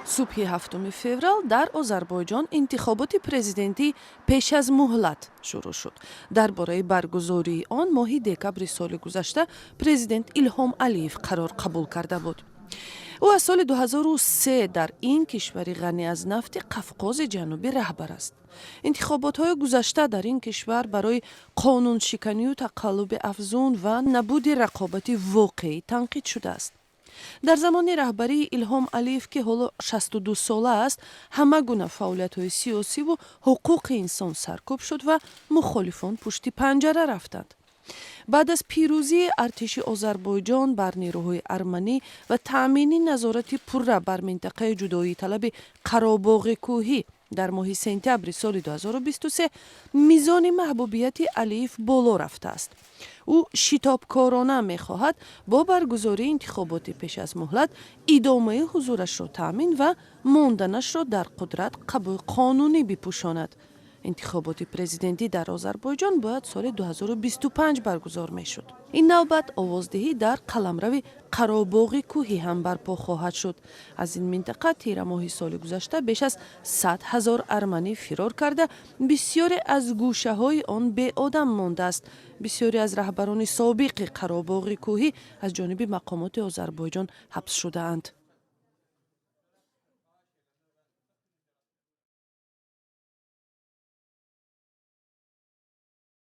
صبح 7 فوریه در آذربایجان انتخابات پرزیدنتی پیش از مهلت شروع شد. درباره برگزاری آن ماه دکبر سال گذشته پرزیدنت ایلهام علیف قرار قبول کرده بود. او از سال 2003 در این کشور غنی از نفت قفقاز جنوبی رهبر است. انتخابات‌های گذشته در این کشور برای قانون شکنی و تقلب افزون و نبود رقابت واقعی تنقید شده است. در زمان رهبری ایلهام علیف که حالا 62 ساله است، همه گونه فعالیت‌های سیاسی و حقوق انسان سرکوب شد و مخالفان پشت پنجره رفتند. بعد از پیروزی ارتش آذربایجان بر نیروهای ارمنی و تأمین نظارت پوره بر منطقه جدایی طلب قره‌باغ کوهی در ماه سپتامبر سال 2023 میزان محبوبیت علیف بالا رفته است. او شتابکارانه می‌خواهد با برگزاری انتخابات پیش از مهلت ادامه حضورش را تأمین و ماندنش را در قدرت قانونی بپوشاند. انتخابات پرزیدنتی در آذربایجان باید سال 2025 برگزار میشد. این نوبت آوازدهی در قلمرو قره‌باغ کوهی هم برپا خواهد شد. از این منطقه تیر ماه سال گذشته بیش از 100,000 ارمنی فرار کرده، بسیاری از گوشه های آن بی آدم مانده است. بسیاری از رهبران سابق قره‌باغ کوهی از جانب مقامات آذربایجان حبس شده اند.